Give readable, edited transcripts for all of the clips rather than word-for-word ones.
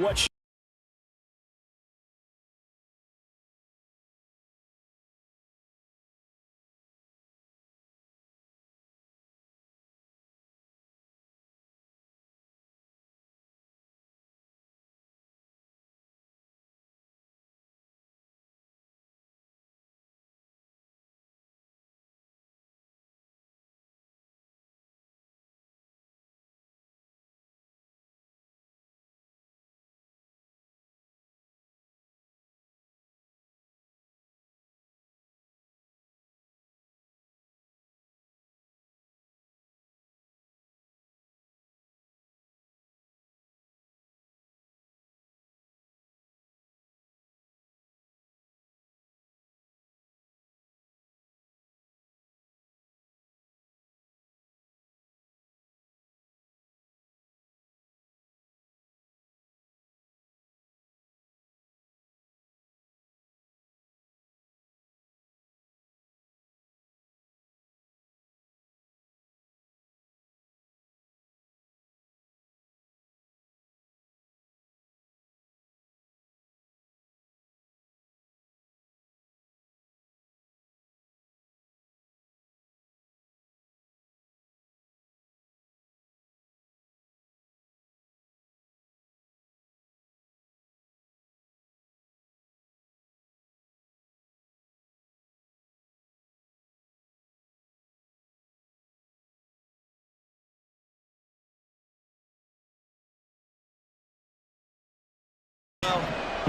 what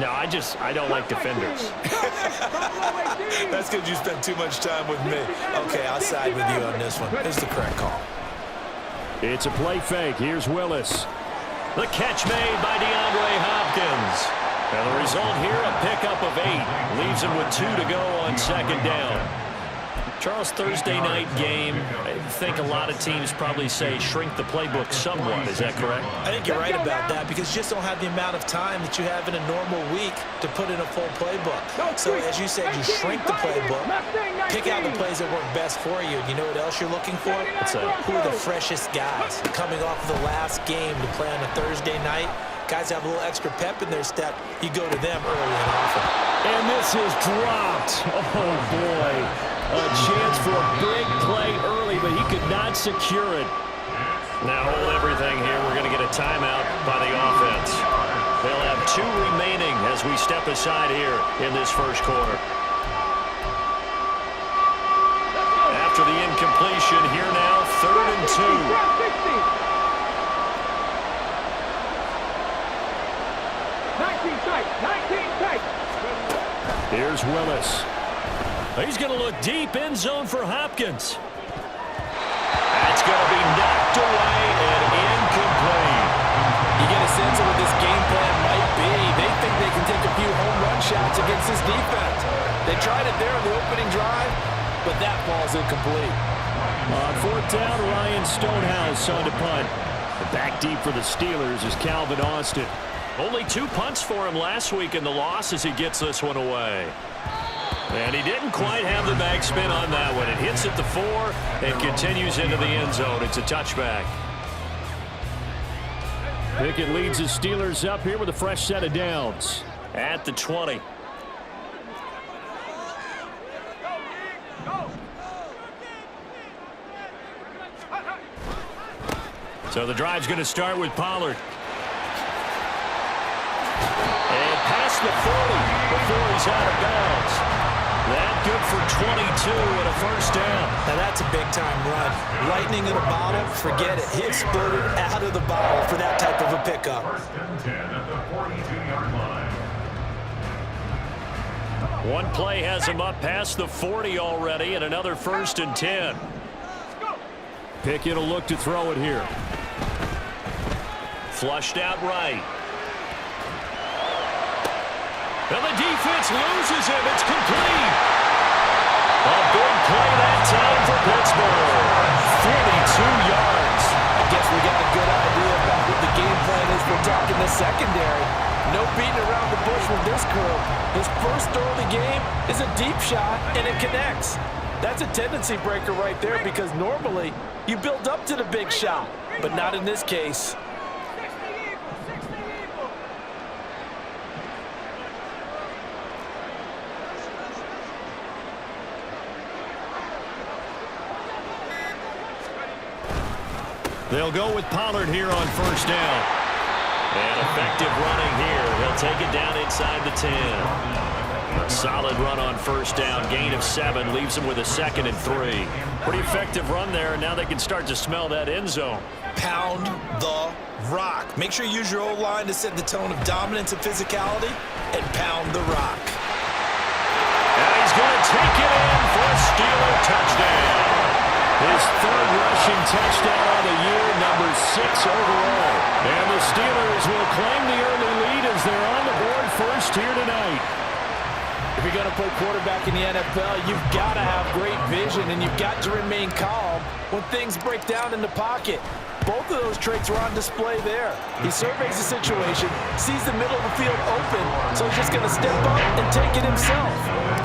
No, I don't like defenders. That's because you spent too much time with me. Okay, I'll side with you on this one. It's the correct call. It's a play fake. Here's Willis. The catch made by DeAndre Hopkins. And the result here, a pickup of 8. Leaves him with 2 to go on second down. Charles, Thursday night game, I think a lot of teams probably say shrink the playbook somewhat. Is that correct? I think you're right about that because you just don't have the amount of time that you have in a normal week to put in a full playbook. So as you said, you shrink the playbook, pick out the plays that work best for you. You know what else you're looking for? Who are the freshest guys coming off of the last game to play on a Thursday night? Guys have a little extra pep in their step. You go to them early and often. And this is dropped. Oh, boy. A chance for a big play early, but he could not secure it. Now hold everything here. We're going to get a timeout by the offense. They'll have 2 remaining as we step aside here in this first quarter. After the incompletion, here now, 3rd and 2. Here's Willis. He's going to look deep, end zone for Hopkins. That's going to be knocked away and incomplete. You get a sense of what this game plan might be. They think they can take a few home run shots against this defense. They tried it there on the opening drive, but that ball's incomplete. On 4th down, Ryan Stonehouse on to punt. Back deep for the Steelers is Calvin Austin. Only 2 punts for him last week in the loss as he gets this one away. And he didn't quite have the backspin on that one. It hits at the 4 and continues into the end zone. It's a touchback. Pickett leads the Steelers up here with a fresh set of downs. At the 20. So the drive's going to start with Pollard. And past the 40 before he's out of bounds. That good for 22 and a first down. Now that's a big-time run. Lightning in a bottle, forget it. He exploded out of the bottle for that type of a pickup. One play has him up past the 40 already, and another 1st and 10. Pickett will look to throw it here. Flushed out right. And the defense loses him. It's complete. A big play that time for Pittsburgh. 42 yards. I guess we got a good idea about what the game plan is for attacking the secondary. No beating around the bush with this crew. His first throw of the game is a deep shot, and it connects. That's a tendency breaker right there because normally you build up to the big shot, but not in this case. They'll go with Pollard here on first down. And effective running here. He'll take it down inside the 10. A solid run on first down. Gain of 7 leaves them with a 2nd and 3. Pretty effective run there. Now they can start to smell that end zone. Pound the rock. Make sure you use your O-line to set the tone of dominance and physicality, and pound the rock. And he's going to take it in for a Steeler touchdown. His 3rd rushing touchdown of the year, number 6 overall. And the Steelers will claim the early lead as they're on the board first here tonight. If you're going to play quarterback in the NFL, you've got to have great vision, and you've got to remain calm when things break down in the pocket. Both of those traits were on display there. He surveys the situation, sees the middle of the field open, so he's just going to step up and take it himself.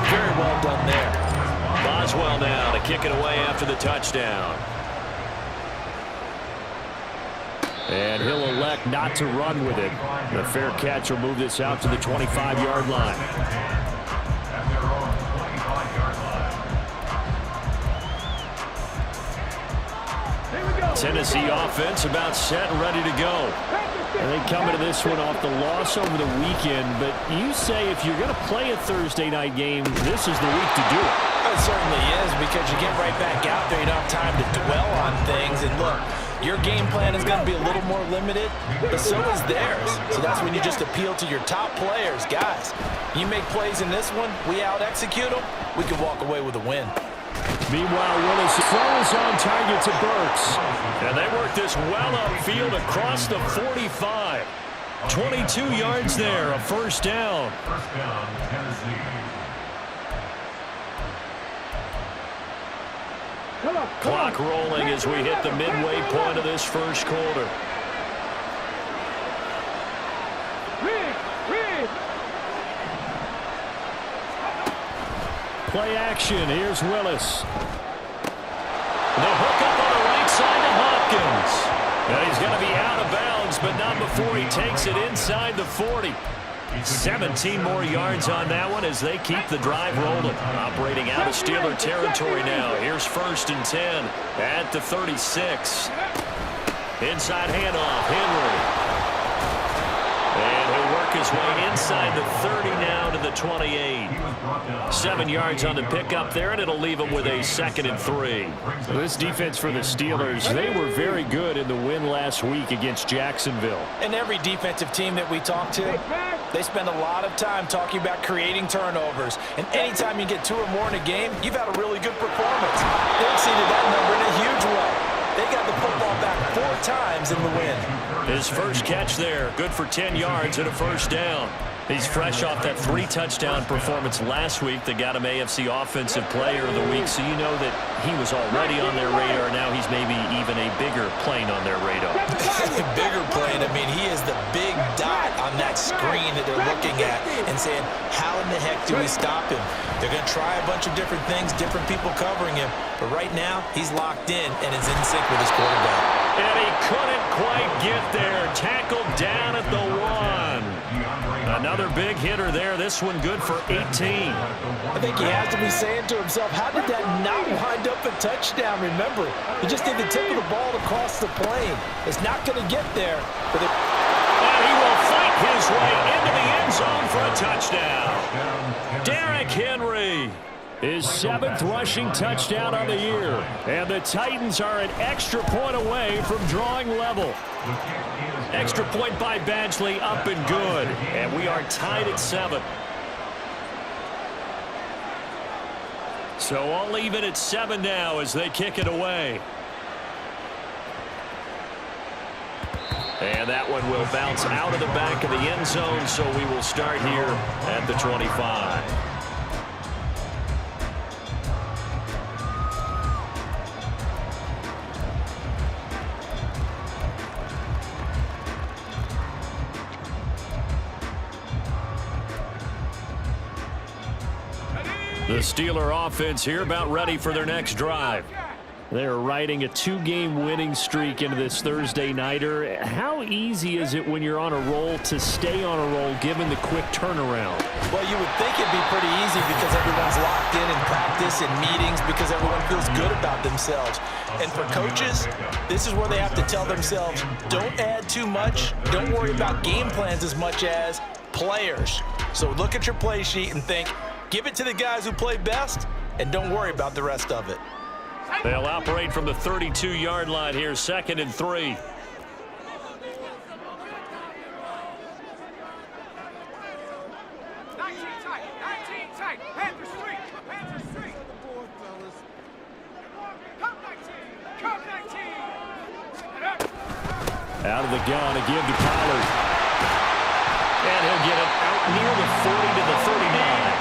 Very well done there. Boswell now to kick it away after the touchdown. And he'll elect not to run with it. The fair catch will move this out to the 25-yard line. Tennessee offense about set and ready to go. And they come into this one off the loss over the weekend, but you say if you're going to play a Thursday night game, this is the week to do it. It certainly is, because you get right back out there. You don't have time to dwell on things. And look, your game plan is going to be a little more limited, but so is theirs. So that's when you just appeal to your top players. Guys, you make plays in this one, we out-execute them, we can walk away with a win. Meanwhile, Willis throws on target to Burks. And they work this well upfield across the 45. 22 yards there, a first down. Tennessee. Clock rolling as we hit the midway point of this first quarter. Play action. Here's Willis. The hook up on the right side to Hopkins. And he's going to be out of bounds, but not before he takes it inside the 40. 17 more yards on that one as they keep the drive rolling. Operating out of Steeler territory now. Here's 1st and 10 at the 36. Inside handoff, Henry. And he'll work his way inside the 30 now to the 28. 7 yards on the pickup there, and it'll leave him with a 2nd and 3. This defense for the Steelers, they were very good in the win last week against Jacksonville. And every defensive team that we talk to, they spend a lot of time talking about creating turnovers. And anytime you get 2 or more in a game, you've had a really good performance. They exceeded that number in a huge way. They got the football back 4 times in the win. His first catch there, good for 10 yards and a first down. He's fresh off that 3-touchdown performance last week that got him AFC Offensive Player of the Week, so you know that he was already on their radar. Now he's maybe even a bigger plane on their radar. Bigger plane. I mean, he is the big dot on that screen that they're looking at and saying, how in the heck do we stop him? They're going to try a bunch of different things, different people covering him. But right now, he's locked in and is in sync with his quarterback. And he couldn't quite get there. Tackled down at the 1. Another big hitter there. This one good for 18. I think he has to be saying to himself, how did that not wind up a touchdown? Remember, he just did the tip of the ball across the plane. It's not going to get there. But and he will fight his way into the end zone for a touchdown. Derrick Henry. His 7th rushing touchdown of the year. And the Titans are an extra point away from drawing level. Extra point by Badgley, up and good. And we are tied at 7. So all even at 7 now as they kick it away. And that one will bounce out of the back of the end zone, so we will start here at the 25. The Steeler offense here about ready for their next drive. They're riding a 2-game winning streak into this Thursday nighter. How easy is it when you're on a roll to stay on a roll given the quick turnaround? Well, you would think it'd be pretty easy because everyone's locked in practice and meetings because everyone feels good about themselves. And for coaches, this is where they have to tell themselves, don't add too much. Don't worry about game plans as much as players. So look at your play sheet and think, give it to the guys who play best and don't worry about the rest of it. They'll operate from the 32-yard line here, 2nd and 3. 19 tight. Panther Street. Come 19. Out of the gun, a give to Pollard. And he'll get it out near the 40 to the 39.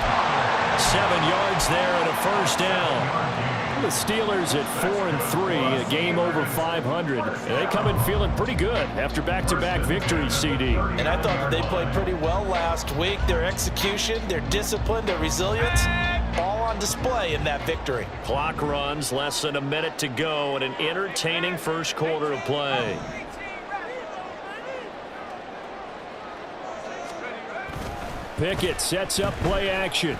7 yards there and a first down. The Steelers at 4-3, a game over 500. They come in feeling pretty good after back-to-back victories, CD. And I thought that they played pretty well last week. Their execution, their discipline, their resilience, all on display in that victory. Clock runs, less than a minute to go, and an entertaining first quarter of play. Pickett sets up play action.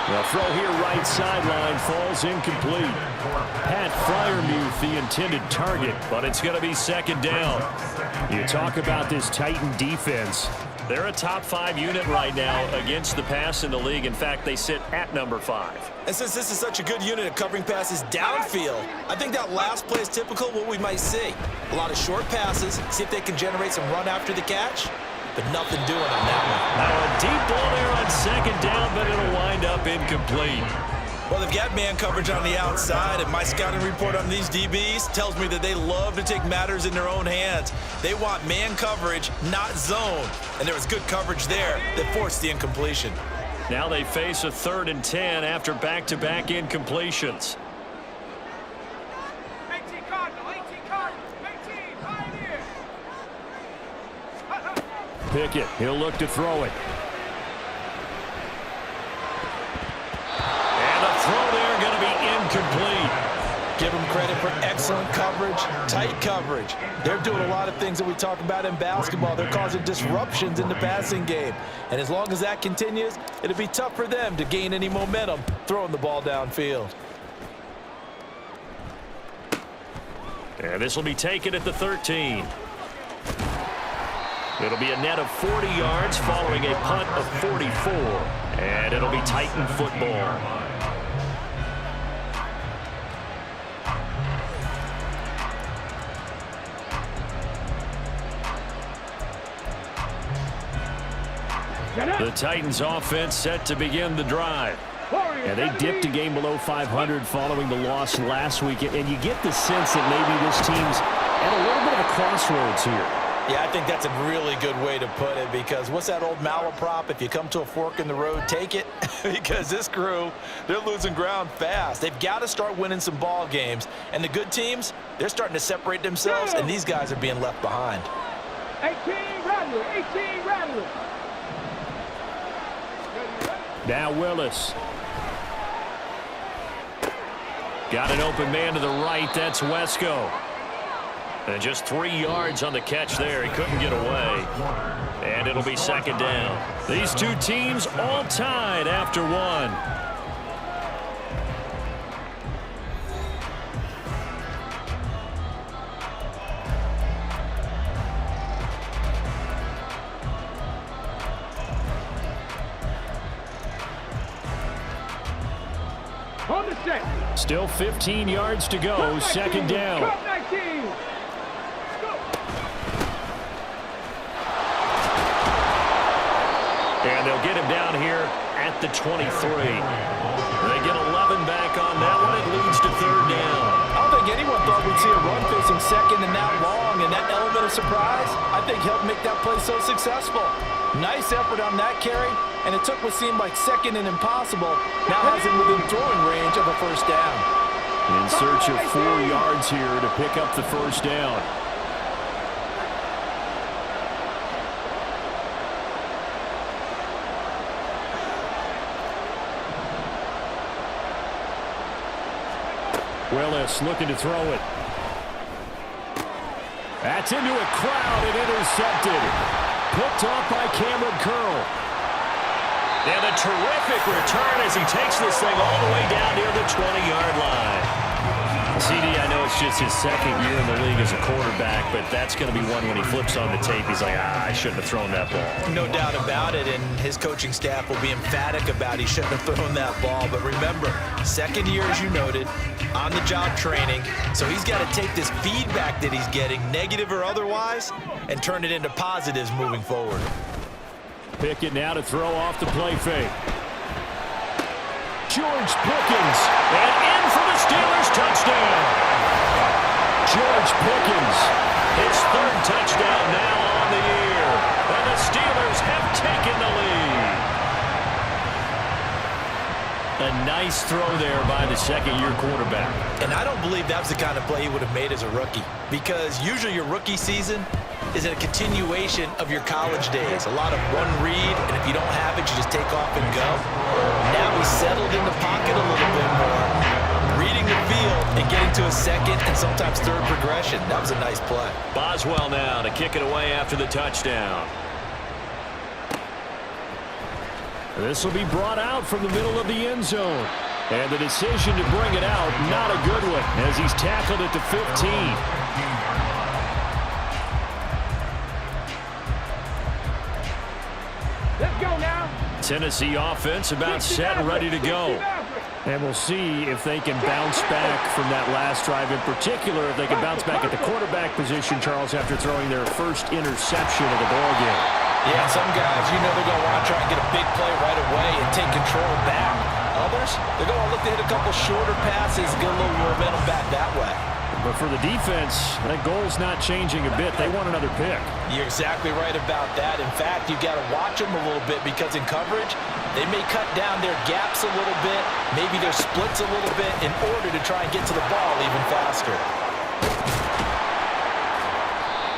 The throw here right sideline falls incomplete. Pat Freiermuth the intended target, but it's going to be 2nd down. You talk about this Titan defense. They're a top 5 unit right now against the pass in the league. In fact, they sit at number 5. And since this is such a good unit of covering passes downfield, I think that last play is typical of what we might see. A lot of short passes, see if they can generate some run after the catch. But nothing doing on that one. Now a deep ball there on 2nd down, but it'll wind up incomplete. Well, they've got man coverage on the outside, and my scouting report on these DBs tells me that they love to take matters in their own hands. They want man coverage, not zone. And there was good coverage there that forced the incompletion. Now they face a 3rd and 10 after back-to-back incompletions. 18 Cardinal. 18 Pioneer. Pickett, he'll look to throw it. And the throw there going to be incomplete. Give them credit for excellent coverage, tight coverage. They're doing a lot of things that we talk about in basketball. They're causing disruptions in the passing game. And as long as that continues, it'll be tough for them to gain any momentum throwing the ball downfield. And this will be taken at the 13. It'll be a net of 40 yards following a punt of 44. And it'll be Titan football. The Titans offense set to begin the drive. And they dipped a game below 500 following the loss last week. And you get the sense that maybe this team's at a little bit of a crossroads here. Yeah, I think that's a really good way to put it, because what's that old malaprop? If you come to a fork in the road, take it. Because this crew, they're losing ground fast. They've got to start winning some ball games. And the good teams, they're starting to separate themselves, and these guys are being left behind. 18 Rattler. Now Willis. Got an open man to the right. That's Wesco. And just 3 yards on the catch there. He couldn't get away. And it'll be 2nd down. These two teams all tied after one. On the set. Still 15 yards to go. 2nd down. Cup 19. And they'll get him down here at the 23. They get 11 back on that one. It leads to 3rd down. I don't think anyone thought we'd see a run facing second and that long, and that element of surprise, I think, helped make that play so successful. Nice effort on that carry, and it took what seemed like second and impossible, now has him within throwing range of a first down. In search of 4 yards here to pick up the first down. Willis looking to throw it. That's into a crowd and intercepted. Picked off by Cameron Curl. And a terrific return as he takes this thing all the way down near the 20-yard line. CD, I know it's just his second year in the league as a quarterback, but that's going to be one when he flips on the tape. He's like, I shouldn't have thrown that ball. No doubt about it, and his coaching staff will be emphatic about he shouldn't have thrown that ball. But remember, second year, as you noted, on-the-job training, so he's got to take this feedback that he's getting, negative or otherwise, and turn it into positives moving forward. Pickett now to throw off the play fake. George Pickens, and in for the Steelers touchdown. George Pickens, his third touchdown now on the year, and the Steelers have taken the lead. A nice throw there by the second-year quarterback. And I don't believe that was the kind of play he would have made as a rookie, because usually your rookie season is a continuation of your college days. A lot of one read, and if you don't have it, you just take off and go. Now he's settled in the pocket a little bit more, reading the field and getting to a second and sometimes third progression. That was a nice play. Boswell now to kick it away after the touchdown. This will be brought out from the middle of the end zone. And the decision to bring it out, not a good one, as he's tackled at the 15. Let's go now. Tennessee offense about set and ready to go. And we'll see if they can bounce back from that last drive. In particular, if they can bounce back at the quarterback position, Charles, after throwing their first interception of the ballgame. Yeah, some guys, you know they're going to want to try and get a big play right away and take control back. Others, they're going to look to hit a couple shorter passes, get a little momentum back that way. But for the defense, that goal's not changing a bit. They want another pick. You're exactly right about that. In fact, you've got to watch them a little bit because in coverage, they may cut down their gaps a little bit, maybe their splits a little bit in order to try and get to the ball even faster.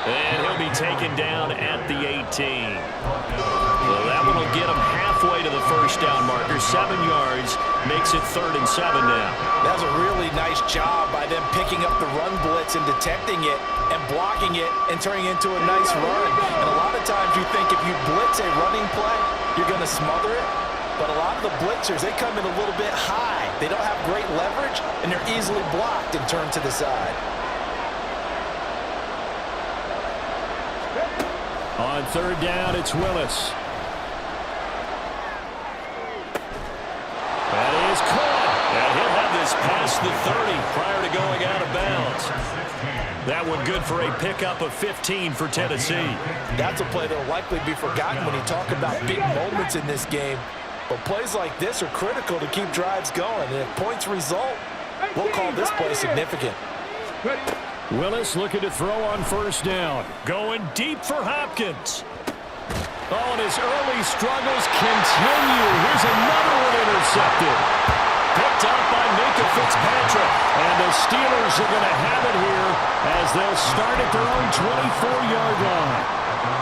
And he'll be taken down at the 18. Well, that one will get him halfway to the first down marker. 7 yards, makes it 3rd and 7 now. That was a really nice job by them picking up the run blitz and detecting it and blocking it and turning it into a nice run. And a lot of times you think if you blitz a running play, you're going to smother it. But a lot of the blitzers, they come in a little bit high. They don't have great leverage, and they're easily blocked and turned to the side. On 3rd down, it's Willis. That is caught. And he'll have this past the 30 prior to going out of bounds. That one good for a pickup of 15 for Tennessee. That's a play that will likely be forgotten when you talk about big moments in this game. But plays like this are critical to keep drives going. And if points result, we'll call this play significant. Willis looking to throw on 1st down. Going deep for Hopkins. Oh, and his early struggles continue. Here's another one intercepted. Picked up by Minka Fitzpatrick. And the Steelers are going to have it here as they'll start at their own 24-yard line.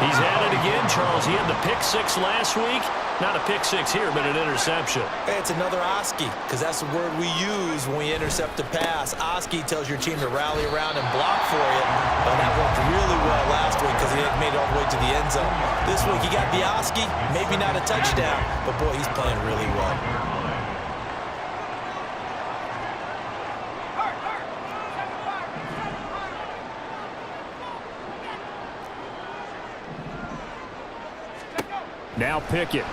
He's had it again, Charles. He had the pick 6 last week. Not a pick 6 here, but an interception. Hey, it's another Oski, because that's the word we use when we intercept a pass. Oski tells your team to rally around and block for you. And that worked really well last week because he made it all the way to the end zone. This week he got the Oski, maybe not a touchdown, but boy, he's playing really well. Now Pickett.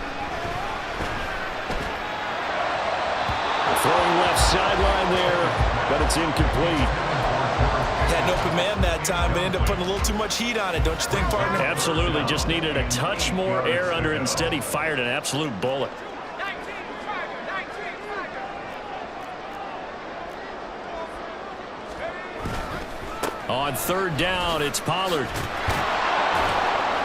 Throwing left sideline there, but it's incomplete. Had an open man that time, but ended up putting a little too much heat on it, don't you think, partner? Absolutely, just needed a touch more air under it. Instead, he fired an absolute bullet. On 3rd down, it's Pollard.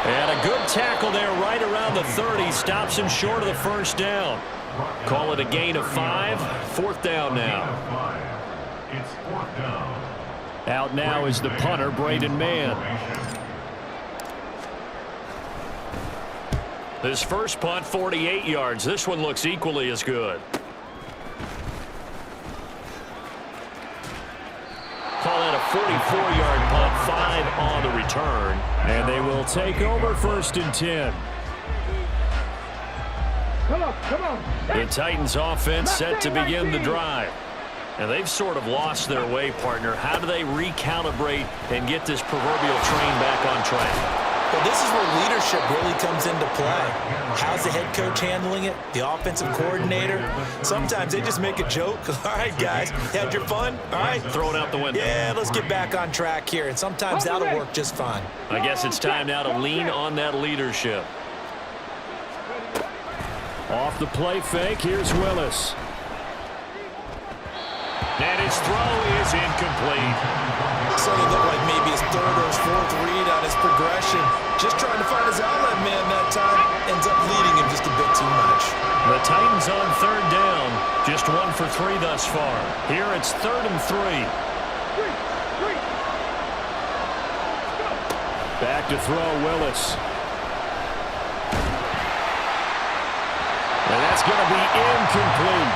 And a good tackle there right around the 30. Stops him short of the 1st down. Call it a gain of 5. 4th down now. It's 4th down. Out now is the punter, Braden Mann. His first punt, 48 yards. This one looks equally as good. return, and they will take over 1st and 10. Come on, come on. The Titans offense set to begin the drive. And they've sort of lost their way, partner. How do they recalibrate and get this proverbial train back on track? Well, this is where leadership really comes into play. How's the head coach handling it? The offensive coordinator? Sometimes they just make a joke. All right, guys, had your fun? All right. Throw it out the window. Yeah, let's get back on track here. And sometimes that'll work just fine. I guess it's time now to lean on that leadership. Off the play fake, here's Willis. And his throw is incomplete. So it looked like maybe his 3rd or his 4th read on his progression. Just trying to find his outlet man that time. Ends up leading him just a bit too much. The Titans on 3rd down. Just 1 for 3 thus far. Here it's 3rd and 3. Back to throw, Willis. And that's going to be incomplete.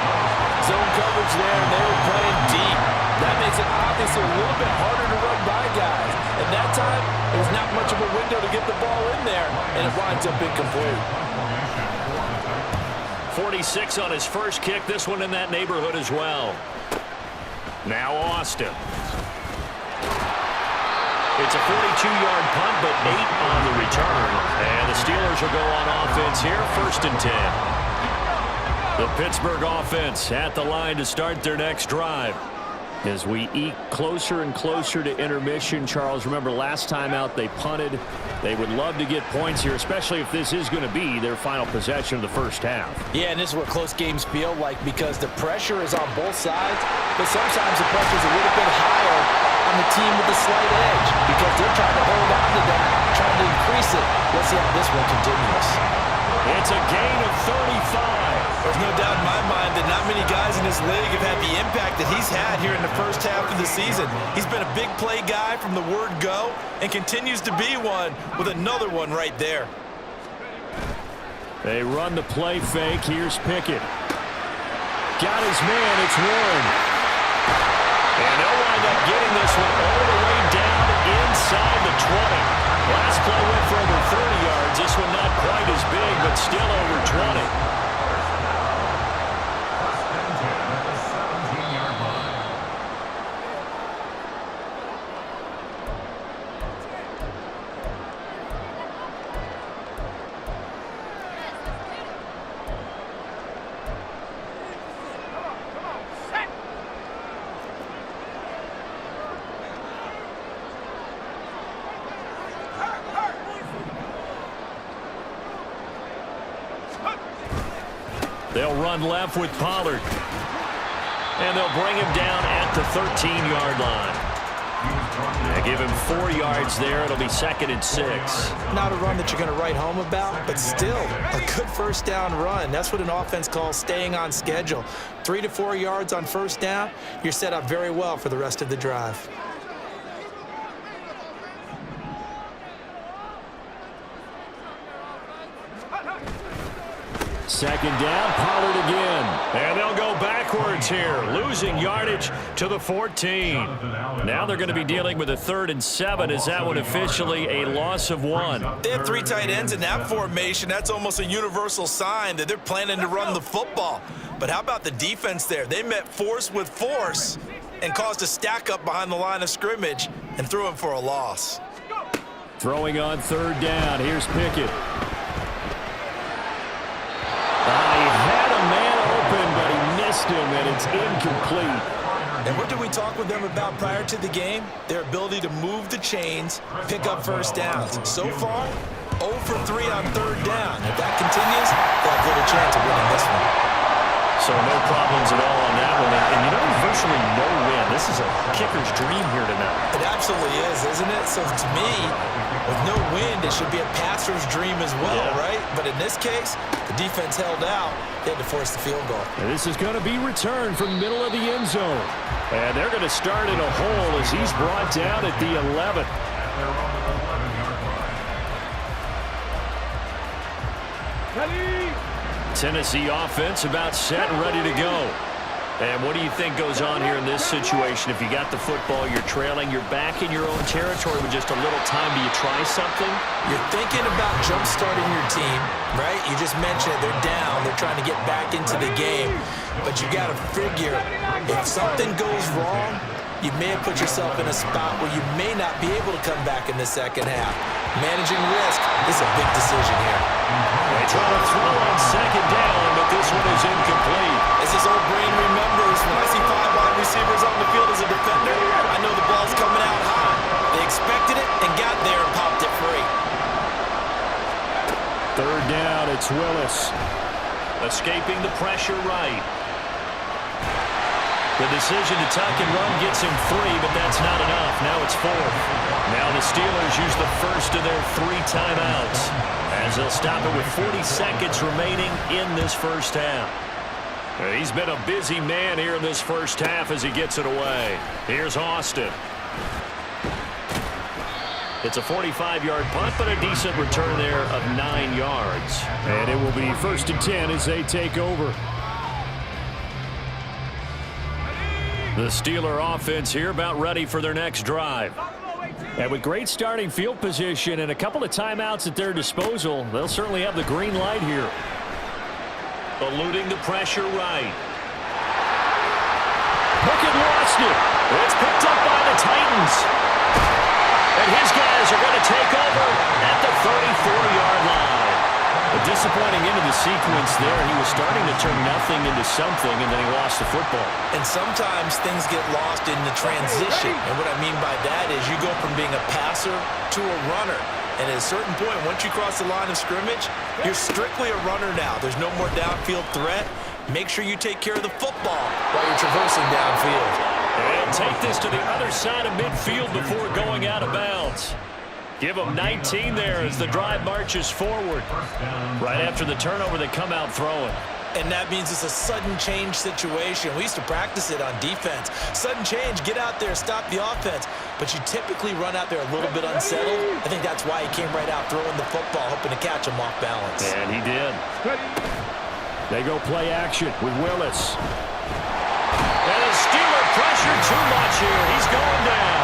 Zone coverage there, and they were playing deep. That makes it obviously a little bit harder to run by guys. And that time, there's not much of a window to get the ball in there, and it winds up incomplete. 46 on his first kick. This one in that neighborhood as well. Now Austin. It's a 42-yard punt, but 8 on the return. And the Steelers will go on offense here, 1st and 10. The Pittsburgh offense at the line to start their next drive. As we eke closer and closer to intermission, Charles, remember last time out they punted. They would love to get points here, especially if this is going to be their final possession of the first half. Yeah, and this is what close games feel like because the pressure is on both sides, but sometimes the pressure is a little bit higher on the team with the slight edge because they're trying to hold on to that, trying to increase it. Let's see how this one continues. It's a gain of 35. There's no doubt in my mind that not many guys in this league have had the impact that he's had here in the first half of the season. He's been a big play guy from the word go and continues to be one with another one right there. They run the play fake. Here's Pickett. Got his man. It's Warren. And they'll wind up getting this one all the way down inside the 20. Last play went for over 30 yards. This one not quite as big, but still over 20. They'll run left with Pollard. And they'll bring him down at the 13-yard line. They give him 4 yards there. It'll be 2nd and 6. Not a run that you're going to write home about, but still a good first down run. That's what an offense calls staying on schedule. 3 to 4 yards on first down, you're set up very well for the rest of the drive. Second down, Pollard again. And they'll go backwards here, losing yardage to the 14. Now they're going to be dealing with a 3rd and 7. Is that one officially a loss of 1? They have 3 tight ends in that formation. That's almost a universal sign that they're planning to run the football. But how about the defense there? They met force with force and caused a stack up behind the line of scrimmage and threw him for a loss. Throwing on 3rd down. Here's Pickett. He had a man open, but he missed him, and it's incomplete. And what did we talk with them about prior to the game? Their ability to move the chains, pick up first downs. So far, 0 for 3 on 3rd down. If that continues, they'll have little chance of winning this one. So no problems at all on that one. And you know, virtually no win. This is a kicker's dream here tonight. It absolutely is, isn't it? So to me, with no win, it should be a passer's dream as well, right? But in this case, the defense held out. They had to force the field goal. And this is going to be returned from middle of the end zone. And they're going to start in a hole as he's brought down at the 11. Ready? Tennessee offense about set and ready to go. And what do you think goes on here in this situation? If you got the football, you're trailing, you're back in your own territory with just a little time. Do you try something? You're thinking about jump-starting your team, right? You just mentioned it. They're down. They're trying to get back into the game. But you got to figure, if something goes wrong, you may have put yourself in a spot where you may not be able to come back in the second half. Managing risk is a big decision here. They try to throw on second down, but this one is incomplete. As his old brain remembers, when I see 5 wide receivers on the field as a defender, I know the ball's coming out high. They expected it and got there and popped it free. Third down, it's Willis. Escaping the pressure right. The decision to tuck and run gets him 3, but that's not enough. Now it's 4th. Now the Steelers use the first of their 3 timeouts as they'll stop it with 40 seconds remaining in this first half. He's been a busy man here in this first half as he gets it away. Here's Austin. It's a 45-yard punt, but a decent return there of 9 yards. And it will be 1st and 10 as they take over. The Steeler offense here about ready for their next drive. And with great starting field position and a couple of timeouts at their disposal, they'll certainly have the green light here. Eluding the pressure right. Hook lost it. It's picked up by the Titans. And his guys are going to take over at the 34-yard line. A disappointing end of the sequence there. He was starting to turn nothing into something, and then he lost the football. And sometimes things get lost in the transition. And what I mean by that is you go from being a passer to a runner. And at a certain point, once you cross the line of scrimmage, you're strictly a runner now. There's no more downfield threat. Make sure you take care of the football while you're traversing downfield. And take this to the other side of midfield before going out of bounds. Give them 19 there as the drive marches forward. Right after the turnover, they come out throwing. And that means it's a sudden change situation. We used to practice it on defense. Sudden change, get out there, stop the offense. But you typically run out there a little bit unsettled. I think that's why he came right out throwing the football, hoping to catch him off balance. And he did. They go play action with Willis. And the Steeler pressure too much here. He's going down.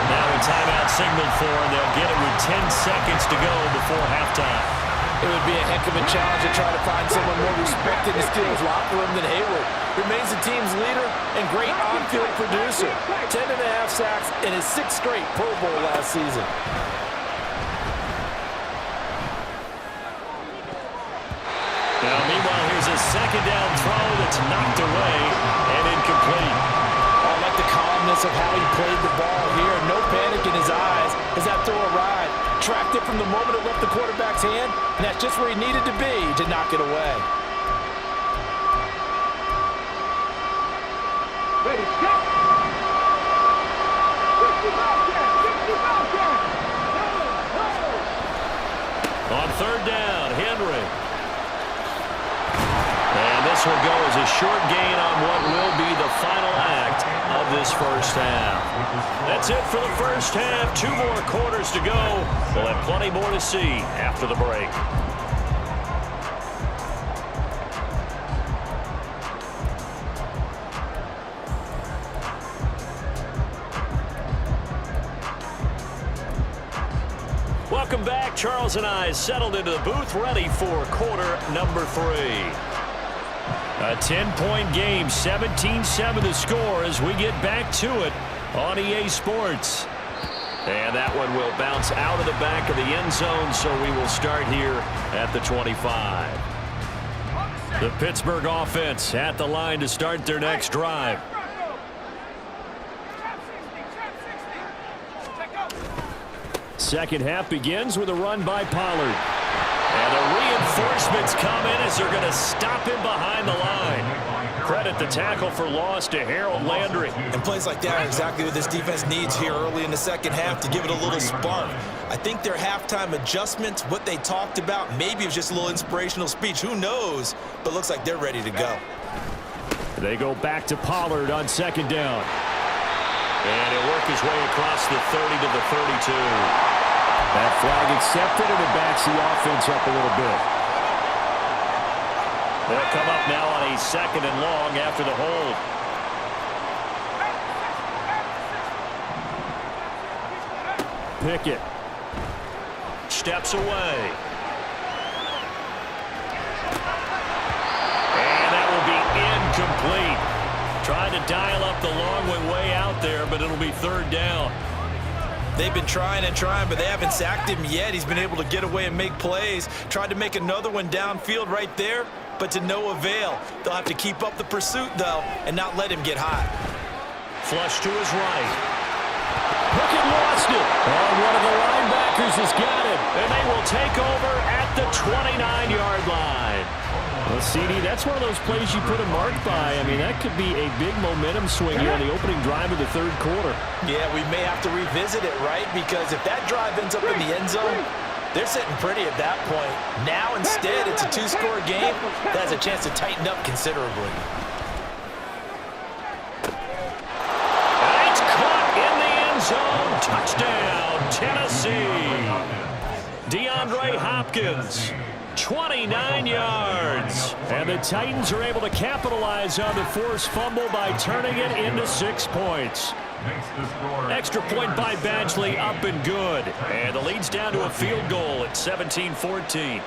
Now a timeout signaled for, and they'll get it with 10 seconds to go before halftime. It would be a heck of a challenge to try to find someone more respected in the Steelers locker room than Hayward. Remains the team's leader and great on-field producer. 10.5 sacks in his 6th straight Pro Bowl last season. Now, meanwhile, here's a second down throw that's knocked away and incomplete. I like the calmness of how he played the ball here. No panic in his eyes as that throw arrived. Tracked it from the moment it left the quarterback's hand, and that's just where he needed to be to knock it away. Ready, set. 65 yards, 65 yards. On third down, Henry. And this will go as a short gain on what will be the final act of this first half. That's it for the first half. 2 more quarters to go. We'll have plenty more to see after the break. Welcome back. Charles and I settled into the booth, ready for quarter number 3. A 10-point game, 17-7 the score as we get back to it on EA Sports. And that one will bounce out of the back of the end zone, so we will start here at the 25. The Pittsburgh offense at the line to start their next drive. Second half begins with a run by Pollard. And the reinforcements come in as they're going to stop him behind the line. Credit the tackle for loss to Harold Landry. And plays like that are exactly what this defense needs here early in the second half to give it a little spark. I think their halftime adjustments, what they talked about, maybe it was just a little inspirational speech. Who knows? But looks like they're ready to go. They go back to Pollard on second down. And he'll work his way across the 30 to the 32. That flag accepted, and it backs the offense up a little bit. They'll come up now on a 2nd and long after the hold. Pickett steps away. And that will be incomplete. Trying to dial up the long way out there, but it'll be 3rd down. They've been trying and trying, but they haven't sacked him yet. He's been able to get away and make plays. Tried to make another one downfield right there, but to no avail. They'll have to keep up the pursuit, though, and not let him get hot. Flush to his right. Pickett lost it. And one of the linebackers has got it. And they will take over at the 29-yard line. Well, CD, that's one of those plays you put a mark by. I mean, that could be a big momentum swing here on the opening drive of the 3rd quarter. Yeah, we may have to revisit it, right? Because if that drive ends up in the end zone, they're sitting pretty at that point. Now, instead, it's a 2-score game that has a chance to tighten up considerably. Zone touchdown, Tennessee. DeAndre Hopkins, 29 yards. And the Titans are able to capitalize on the forced fumble by turning it into 6 points. Extra point by Badgley, up and good. And the lead's down to a field goal at 17-14.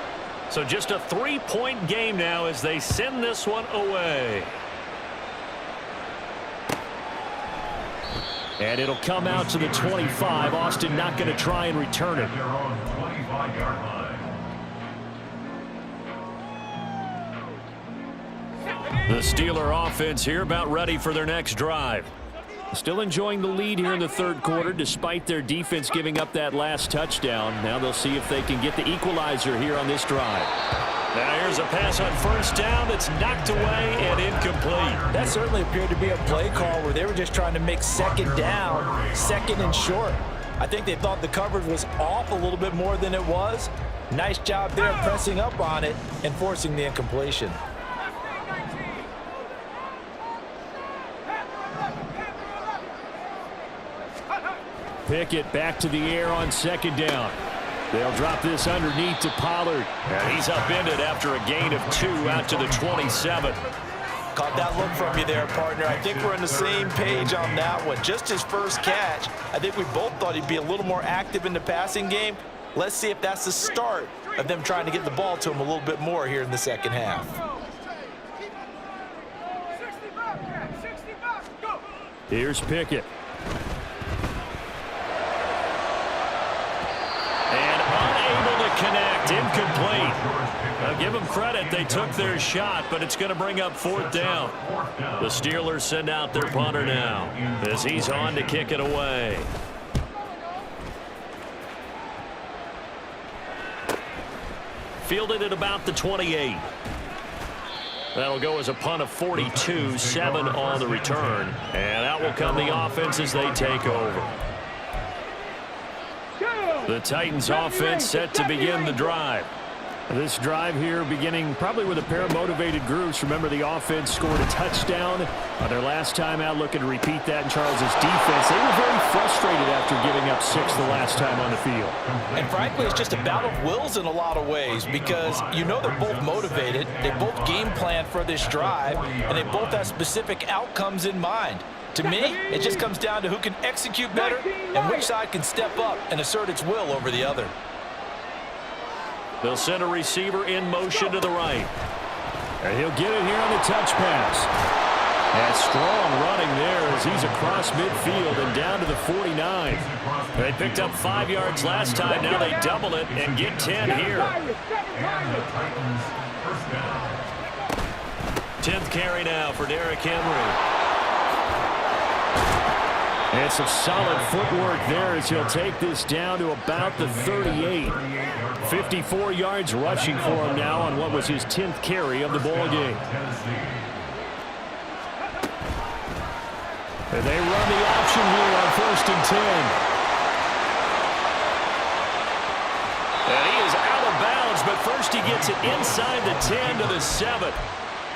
So just a 3-point game now as they send this one away. And it'll come out to the 25. Austin not going to try and return it. The Steeler offense here about ready for their next drive. Still enjoying the lead here in the 3rd quarter despite their defense giving up that last touchdown. Now they'll see if they can get the equalizer here on this drive. Now here's a pass on 1st down that's knocked away and incomplete. That certainly appeared to be a play call where they were just trying to make 2nd down, 2nd and short. I think they thought the coverage was off a little bit more than it was. Nice job there pressing up on it and forcing the incompletion. Pickett back to the air on 2nd down. They'll drop this underneath to Pollard. And he's upended after a gain of 2 out to the 27. Caught that look from you there, partner. I think we're on the same page on that one. Just his first catch. I think we both thought he'd be a little more active in the passing game. Let's see if that's the start of them trying to get the ball to him a little bit more here in the 2nd half. Here's Pickett. Connect, incomplete. Now give them credit, they took their shot, but it's going to bring up 4th down. The Steelers send out their punter now as he's on to kick it away. Fielded at about the 28. That'll go as a punt of 42, 7 on the return. And out will come the offense as they take over. The Titans offense set to begin the drive. This drive here beginning probably with a pair of motivated groups. Remember, the offense scored a touchdown on their last time out, looking to repeat that in Charles's defense. They were very frustrated after giving up 6 the last time on the field. And frankly, it's just a battle of wills in a lot of ways because you know they're both motivated. They both game plan for this drive, and they both have specific outcomes in mind. To me, it just comes down to who can execute better and which side can step up and assert its will over the other. They'll send a receiver in motion to the right. And he'll get it here on the touch pass. And strong running there as he's across midfield and down to the 49. They picked up 5 yards last time. Now they double it and get 10 here. 10th carry now for Derrick Henry. And some solid footwork there as he'll take this down to about the 38. 54 yards rushing for him now on what was his 10th carry of the ball game. And they run the option here on 1st and 10. And he is out of bounds, but first he gets it inside the 10 to the 7.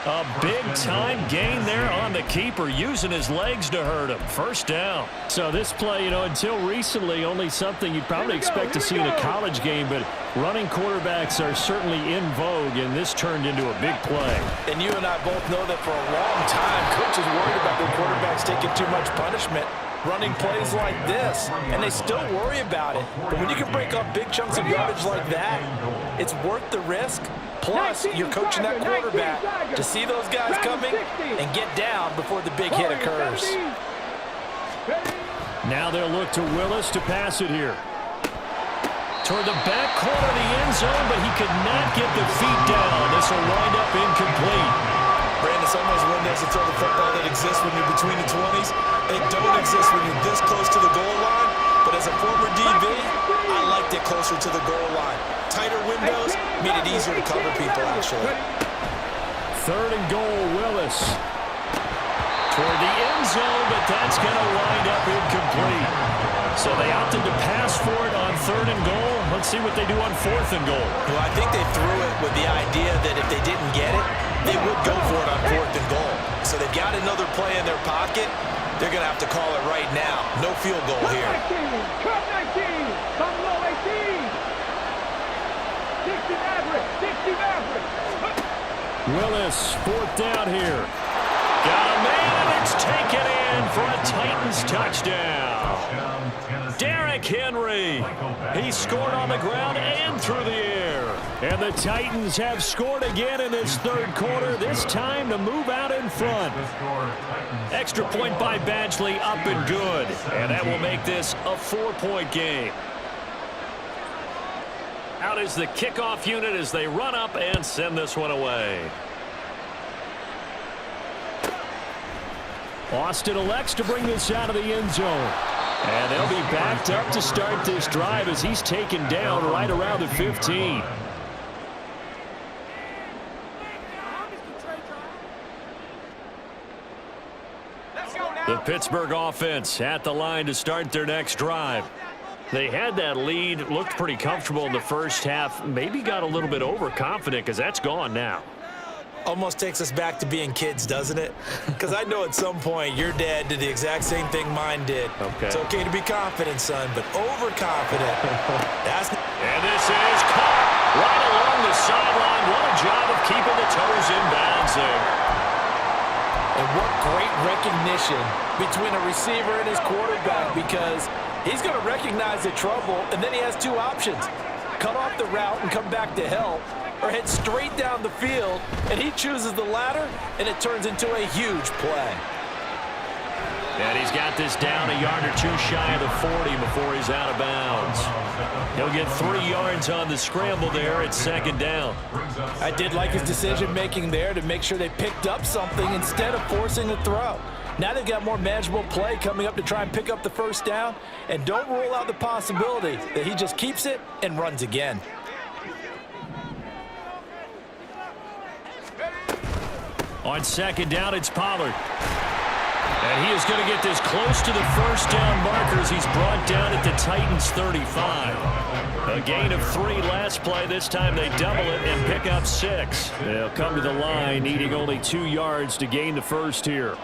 A big-time gain there on the keeper, using his legs to hurt him. First down. So this play, until recently, only something you'd probably expect to see in a college game, but running quarterbacks are certainly in vogue, and this turned into a big play. And you and I both know that for a long time, coaches worried about their quarterbacks taking too much punishment, running plays like this, and they still worry about it. But when you can break up big chunks of yardage like that, it's worth the risk. Plus, you're coaching that quarterback to see those guys coming and get down before the big hit occurs. Now they'll look to Willis to pass it here. Toward the back corner of the end zone, but he could not get the feet down. This will wind up incomplete. Brandon, sometimes when there's a throw the football that exists when you're between the 20s, it don't exist when you're this close to the goal line. But as a former DB, I liked it closer to the goal line. Tighter windows made it easier to cover people, actually. 3rd and goal, Willis. Toward the end zone, but that's going to wind up incomplete. So they opted to pass for it on 3rd and goal. Let's see what they do on 4th and goal. Well, I think they threw it with the idea that if they didn't get it, they would go for it on 4th and goal. So they've got another play in their pocket. They're going to have to call it right now. No field goal here. 19, come low 18. 60 average, 60 average. Willis, 4th down here. Got a man, it's taken in for a Titans touchdown. Derrick Henry. He scored on the ground and through the air. And the Titans have scored again in this 3rd quarter, this time to move out in front. Extra point by Badgley, up and good. And that will make this a 4-point game. Out is the kickoff unit as they run up and send this one away. Austin elects to bring this out of the end zone. And they'll be backed up to start this drive as he's taken down right around the 15. The Pittsburgh offense at the line to start their next drive. They had that lead, looked pretty comfortable in the first half, maybe got a little bit overconfident because that's gone now. Almost takes us back to being kids, doesn't it? Because I know at some point your dad did the exact same thing mine did. Okay. It's okay to be confident, son, but overconfident. And this is caught right along the sideline. What a job of keeping the toes in bounds there. And what great recognition between a receiver and his quarterback, because he's going to recognize the trouble, and then he has two options. Cut off the route and come back to help, or head straight down the field, and he chooses the latter, and it turns into a huge play. And he's got this down a yard or two shy of the 40 before he's out of bounds. He'll get 3 yards on the scramble there at 2nd down. I did like his decision-making there to make sure they picked up something instead of forcing a throw. Now they've got more manageable play coming up to try and pick up the 1st down, and don't rule out the possibility that he just keeps it and runs again. On 2nd down, it's Pollard. And he is going to get this close to the 1st down markers. He's brought down at the Titans 35. A gain of 3 last play. This time they double it and pick up 6. They'll come to the line needing only 2 yards to gain the 1st here.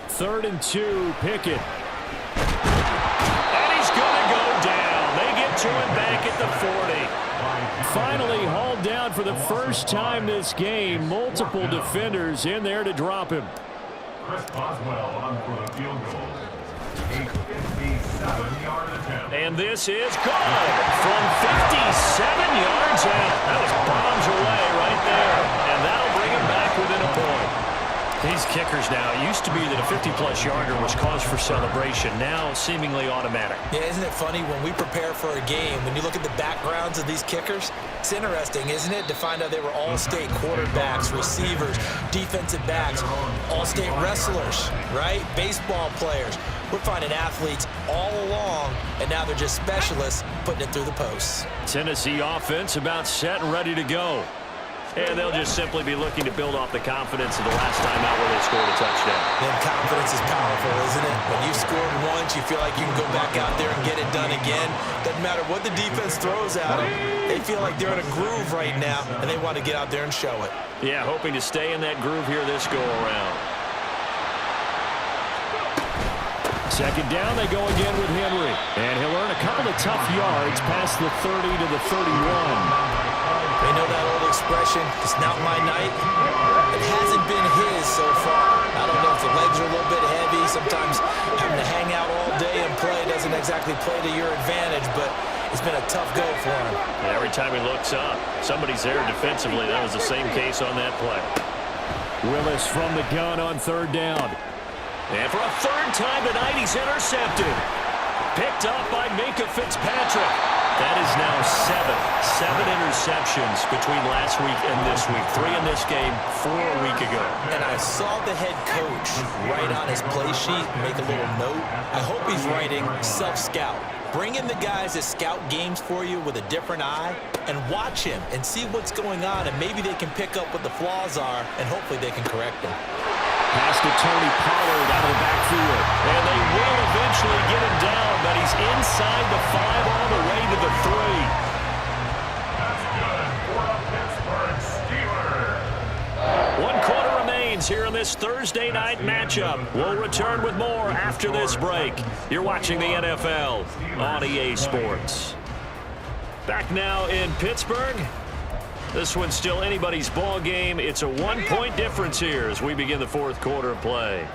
Third and 2, Pickett. And he's going to go down. They get to him back at the 40. Finally hauled down for the first time this game. Multiple defenders in there to drop him. Chris Boswell on for the field goal. A 57-yard attempt. And this is good from 57 yards out. That was bombs away right there. And that'll bring him back within a point. These kickers now, it used to be that a 50-plus yarder was cause for celebration. Now seemingly automatic. Yeah, isn't it funny when we prepare for a game, when you look at the backgrounds of these kickers, it's interesting, isn't it, to find out they were all-state quarterbacks, receivers, defensive backs, all-state wrestlers, right? Baseball players. We're finding athletes all along, and now they're just specialists putting it through the posts. Tennessee offense about set and ready to go. And they'll just simply be looking to build off the confidence of the last time out where they scored a touchdown. And confidence is powerful, isn't it? When you scored once, you feel like you can go back out there and get it done again. Doesn't matter what the defense throws at them. They feel like they're in a groove right now, and they want to get out there and show it. Yeah, hoping to stay in that groove here this go-around. Second down, they go again with Henry. And he'll earn a couple of tough yards past the 30 to the 31. They know that old expression, it's not my night. It hasn't been his so far. I don't know if the legs are a little bit heavy. Sometimes having to hang out all day and play doesn't exactly play to your advantage, but it's been a tough go for him. Yeah, every time he looks up, somebody's there defensively. That was the same case on that play. Willis from the gun on third down. And for a third time tonight, he's intercepted. Picked up by Minka Fitzpatrick. That is now seven interceptions between last week and this week. 3 in this game, 4 a week ago. And I saw the head coach write on his play sheet, make a little note. I hope he's writing self-scout. Bring in the guys that scout games for you with a different eye and watch him and see what's going on, and maybe they can pick up what the flaws are, and hopefully they can correct them. Pass to Tony Pollard out of the backfield. And they will eventually get him down, but he's inside the 5 all the way to the 3. That's good for a Pittsburgh Steelers. 1 quarter remains here in this Thursday night matchup. We'll return with more after this break. You're watching the NFL on EA Sports. Back now in Pittsburgh. This one's still anybody's ball game. It's a 1-point difference here as we begin the 4th quarter of play.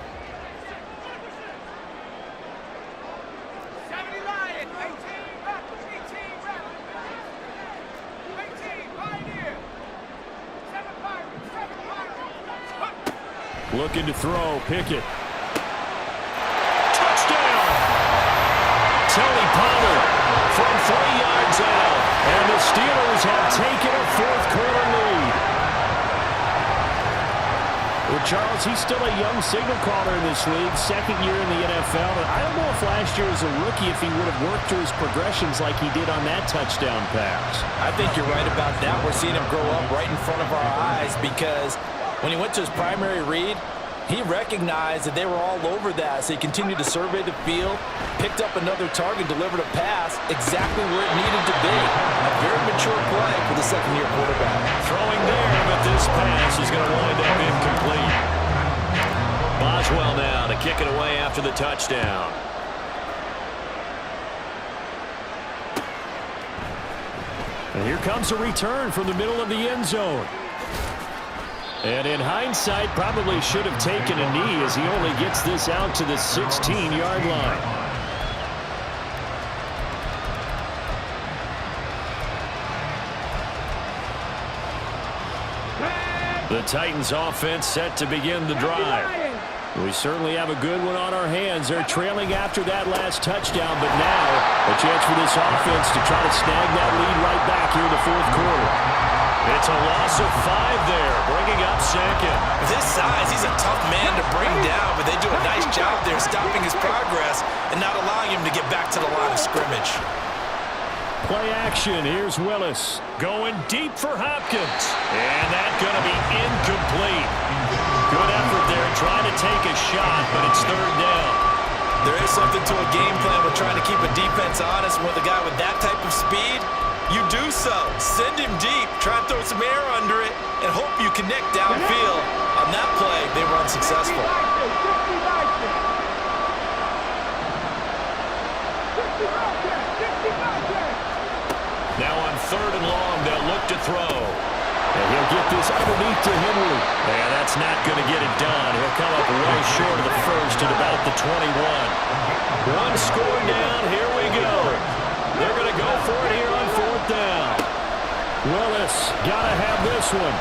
Looking to throw, Pickett. Touchdown! Tony Pollard from 3 yards out. And the Steelers have taken a 4th quarter lead. Well, Charles, he's still a young signal caller in this league, 2nd year in the NFL. And I don't know if last year as a rookie if he would have worked through his progressions like he did on that touchdown pass. I think you're right about that. We're seeing him grow up right in front of our eyes because when he went to his primary read, he recognized that they were all over that, so he continued to survey the field, picked up another target, delivered a pass exactly where it needed to be. A very mature play for the second-year quarterback. Throwing there, but this pass is going to wind up incomplete. Boswell now to kick it away after the touchdown. And here comes a return from the middle of the end zone. And in hindsight, probably should have taken a knee as he only gets this out to the 16-yard line. The Titans offense set to begin the drive. We certainly have a good one on our hands. They're trailing after that last touchdown, but now a chance for this offense to try to snag that lead right back here in the 4th quarter. It's a loss of 5 there, bringing up 2nd. With his size, he's a tough man to bring down, but they do a nice job there stopping his progress and not allowing him to get back to the line of scrimmage. Play action. Here's Willis going deep for Hopkins. And that's going to be incomplete. Good effort there trying to take a shot, but it's 3rd down. There is something to a game plan with trying to keep a defense honest. With a guy with that type of speed, you do so. Send him deep, try and throw some air under it, and hope you connect downfield. On that play, they were unsuccessful. Now on 3rd and long, they'll look to throw. And he'll get this underneath to Henry. And that's not going to get it done. He'll come up way short of the 1st at about the 21. 1 score down. Here we go. They're going to go for it here on 4th down. Willis got to have this one.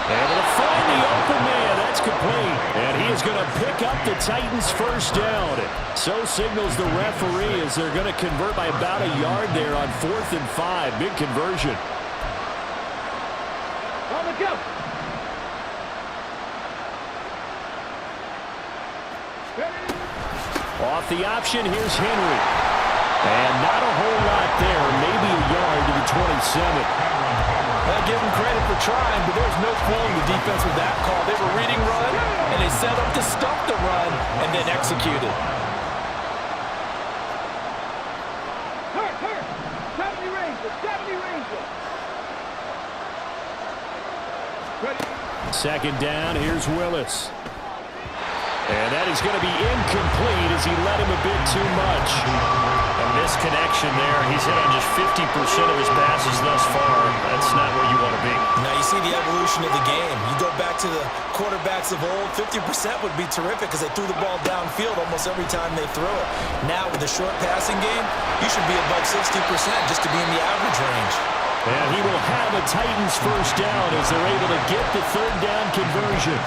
Able to find the open man. That's complete. And he is going to pick up the Titans' 1st down. So signals the referee as they're going to convert by about a yard there on 4th and 5. Big conversion. On the go. Off the option, here's Henry. And not a whole lot there, maybe a yard to the 27. I give them credit for trying, but there's no fooling the defense with that call. They were reading run, and they set up to stop the run, and then executed. Hurt. 70 Rangers. 70 Rangers. Ready. Second down, here's Willis. And that is going to be incomplete as he led him a bit too much. A misconnection there. He's hit on just 50% of his passes thus far. That's not where you want to be. Now you see the evolution of the game. You go back to the quarterbacks of old, 50% would be terrific because they threw the ball downfield almost every time they throw it. Now with the short passing game, you should be above 60% just to be in the average range. And he will have a Titans first down as they're able to get the third down conversion.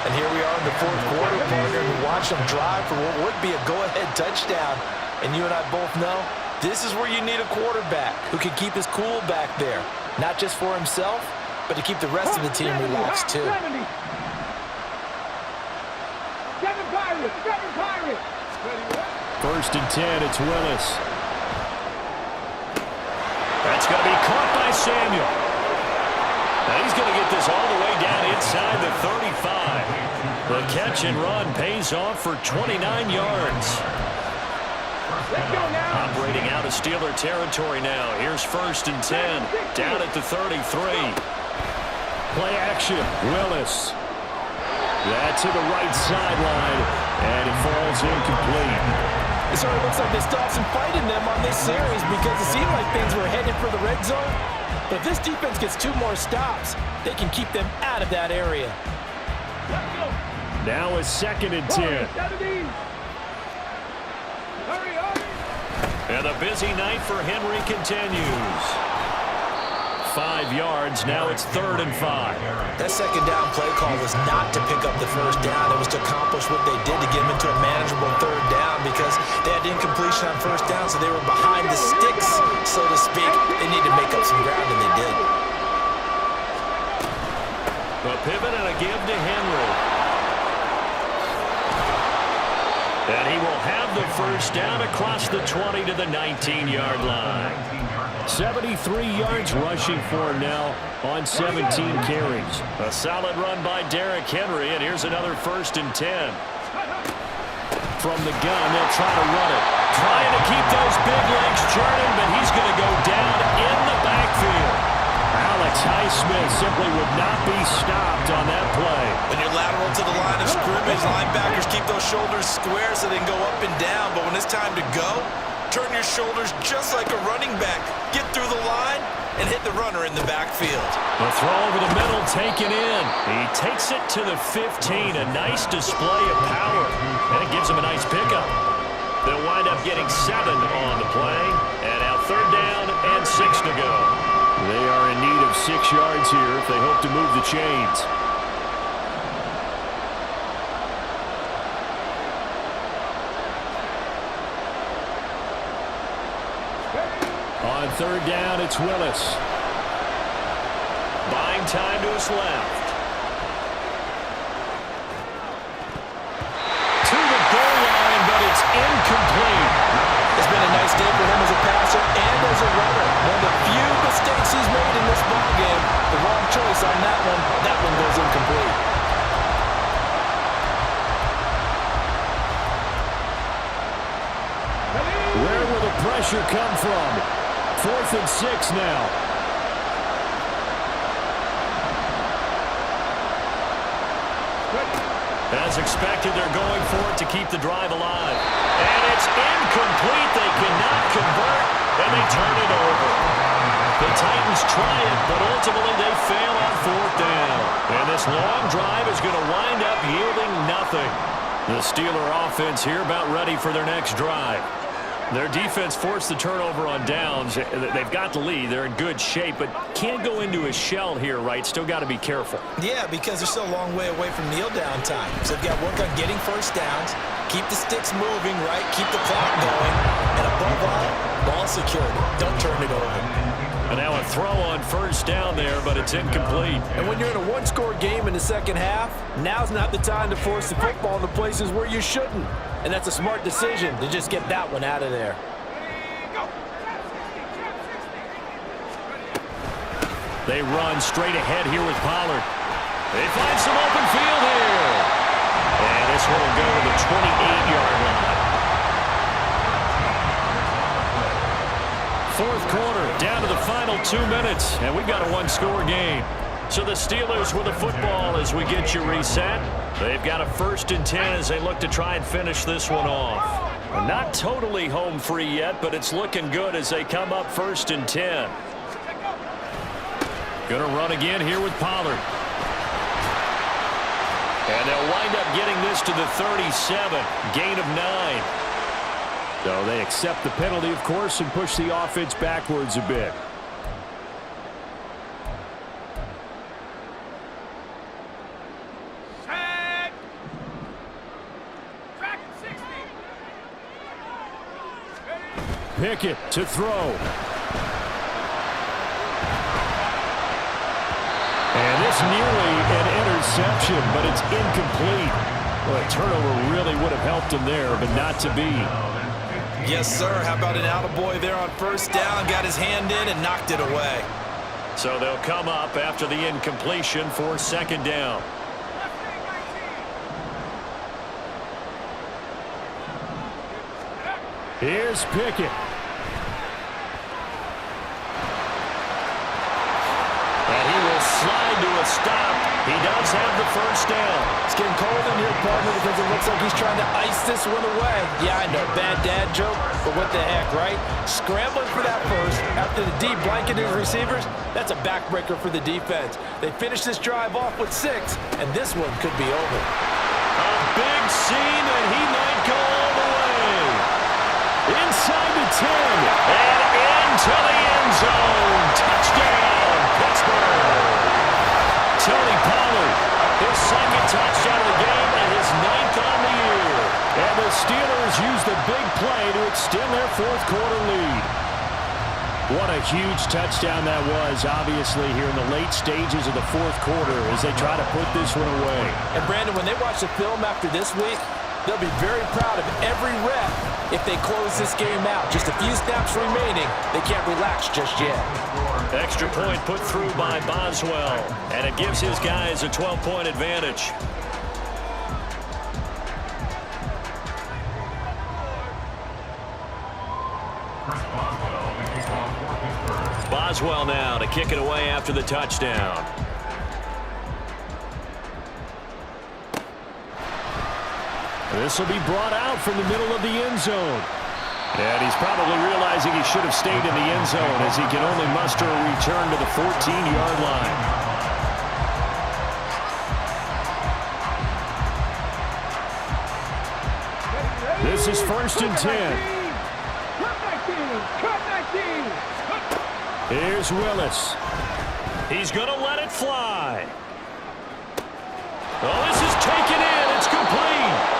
And here we are in the fourth quarter, partner, and watch them drive for what would be a go-ahead touchdown. And you and I both know this is where you need a quarterback who can keep his cool back there. Not just for himself, but to keep the rest of the team relaxed, too. 70. 7 Pirates. 7 Pirates. First and 10, it's Willis. That's going to be caught by Samuel. Now he's going to get this all the way down inside the 35. The catch and run pays off for 29 yards. Let's go now. Operating out of Steeler territory now. Here's first and 10. Down at the 33. Play action. Willis. That to the right sideline. And it falls incomplete. It sort of looks like they stopped some fight in them on this series because it seemed like things were headed for the red zone. But if this defense gets 2 more stops, they can keep them out of that area. Now it's second and 10. Hurry up. And a busy night for Henry continues. 5 yards. Now it's third and 5. That second down play call was not to pick up the first down. It was to accomplish what they did to get them into a manageable third down because they had incompletion on first down, so they were behind the sticks, so to speak. They need to make up some ground, and they did. A pivot and a give to Henry. And he will have the first down across the 20 to the 19-yard line. 73 yards rushing for him now on 17 carries. A solid run by Derrick Henry, and here's another first and 10. From the gun, they'll try to run it. Trying to keep those big legs churning, but he's going to go down in the backfield. Alex Highsmith simply would not be stopped on that play. When you're lateral to the line of scrimmage, linebackers keep those shoulders square so they can go up and down. But when it's time to go, turn your shoulders just like a running back. Get through the line and hit the runner in the backfield. The throw over the middle taken in. He takes it to the 15. A nice display of power. And it gives him a nice pickup. They'll wind up getting 7 on the play. And now third down and 6 to go. They are in need of 6 yards here if they hope to move the chains. On third down, it's Willis. Buying time to his left. To the goal line, but it's incomplete. It's been a nice day for him as a passer and as a runner. One of the few mistakes he's made in this ballgame. The wrong choice on that one. That one goes incomplete. Where will the pressure come from? 4th and 6 now. As expected, they're going for it to keep the drive alive. And it's incomplete. They cannot convert, and they turn it over. The Titans try it, but ultimately they fail on 4th down. And this long drive is going to wind up yielding nothing. The Steeler offense here about ready for their next drive. Their defense forced the turnover on downs. They've got the lead. They're in good shape, but can't go into a shell here, right? Still got to be careful. Yeah, because they're still a long way away from kneel down time. So they've got to work on getting first downs, keep the sticks moving, right? Keep the clock going. And above all, ball security. Don't turn it over. And now a throw on first down there, but it's incomplete. And when you're in a one-score game in the second half, now's not the time to force the football in the places where you shouldn't. And that's a smart decision to just get that one out of there. They run straight ahead here with Pollard. They find some open field here. And this one will go to the 28-yard line. Fourth quarter, down to the final 2 minutes, and we've got a one-score game. So the Steelers with the football as we get you reset. They've got a 1st and 10 as they look to try and finish this one off. Not totally home free yet, but it's looking good as they come up 1st and 10. Going to run again here with Pollard. And they'll wind up getting this to the 37, gain of 9. So they accept the penalty, of course, and push the offense backwards a bit. Pickett to throw. And this nearly an interception, but it's incomplete. Well, a turnover really would have helped him there, but not to be. Yes, sir. How about an attaboy there on 1st down? Got his hand in and knocked it away. So they'll come up after the incompletion for 2nd down. Here's Pickett. And he will slide to a stop. He does have the 1st down. It's getting cold in here, partner, because it looks like he's trying to ice this one away. Yeah, I know, bad dad joke, but what the heck, right? Scrambling for that first after the deep blanket his receivers, that's a backbreaker for the defense. They finish this drive off with 6, and this one could be over. A big seam, and he might go all the way. Inside the 10, and into the end zone. Touchdown, Pittsburgh. Tony Pollard, his 2nd touchdown of the game and his 9th on the year. And the Steelers use the big play to extend their 4th quarter lead. What a huge touchdown that was, obviously, here in the late stages of the 4th quarter as they try to put this one away. And, Brandon, when they watch the film after this week, they'll be very proud of every rep if they close this game out. Just a few snaps remaining. They can't relax just yet. Extra point put through by Boswell, and it gives his guys a 12-point advantage. Boswell now to kick it away after the touchdown. This will be brought out from the middle of the end zone. And he's probably realizing he should have stayed in the end zone as he can only muster a return to the 14-yard line. This is 1st and 10. Here's Willis. He's going to let it fly. Oh, this is taken in. It's complete.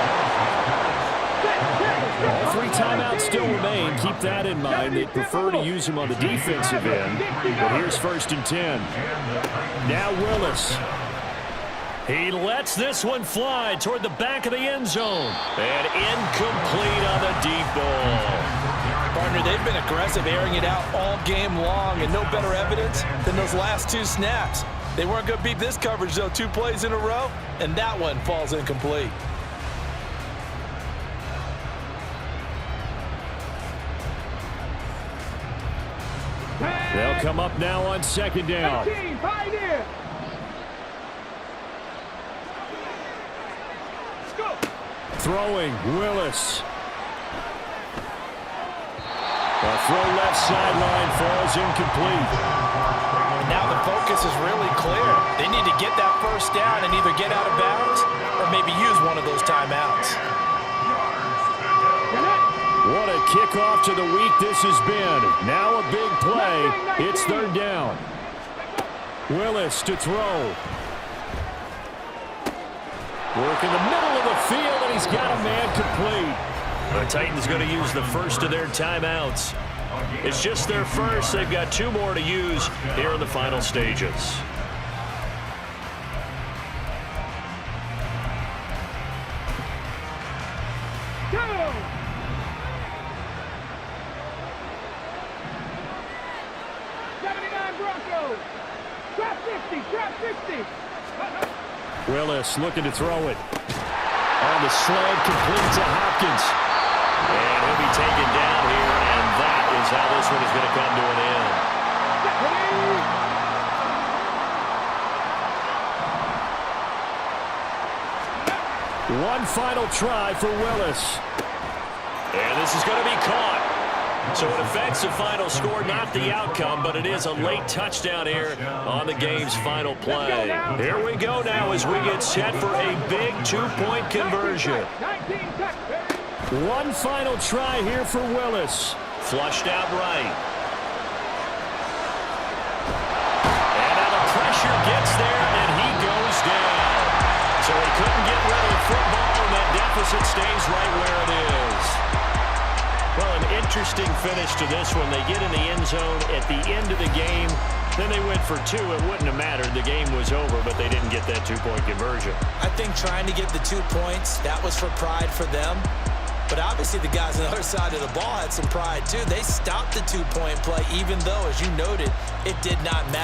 All 3 timeouts still remain. Keep that in mind. They prefer to use them on the defensive end. But here's 1st and 10. Now Willis. He lets this one fly toward the back of the end zone. And incomplete on the deep ball. Partner, they've been aggressive, airing it out all game long, and no better evidence than those last 2 snaps. They weren't going to beat this coverage, though. 2 plays in a row, and that one falls incomplete. They'll come up now on 2nd down. Throwing, Willis. The throw left sideline falls incomplete. And now the focus is really clear. They need to get that 1st down and either get out of bounds or maybe use one of those timeouts. What a kickoff to the week this has been. Now a big play. It's 3rd down. Willis to throw. Work in the middle of the field, and he's got a man complete. The Titans going to use the first of their timeouts. It's just their first. They've got 2 more to use here in the final stages. Go! 79 Broncos. Willis looking to throw it. On the slant, complete to Hopkins. And he'll be taken down here, and that is how this one is going to come to an end. One final try for Willis. And this is going to be caught. So it affects the final score, not the outcome, but it is a late touchdown here on the game's final play. Here we go now as we get set for a big two-point conversion. One final try here for Willis. Flushed out right. And now the pressure gets there, and he goes down. So he couldn't get rid of the football, and that deficit stays right where it is. Well, an interesting finish to this one. They get in the end zone at the end of the game. Then they went for two. It wouldn't have mattered. The game was over, but they didn't get that two-point conversion. I think trying to get the 2 points, that was for pride for them. But obviously the guys on the other side of the ball had some pride too. They stopped the two-point play, even though, as you noted, it did not matter.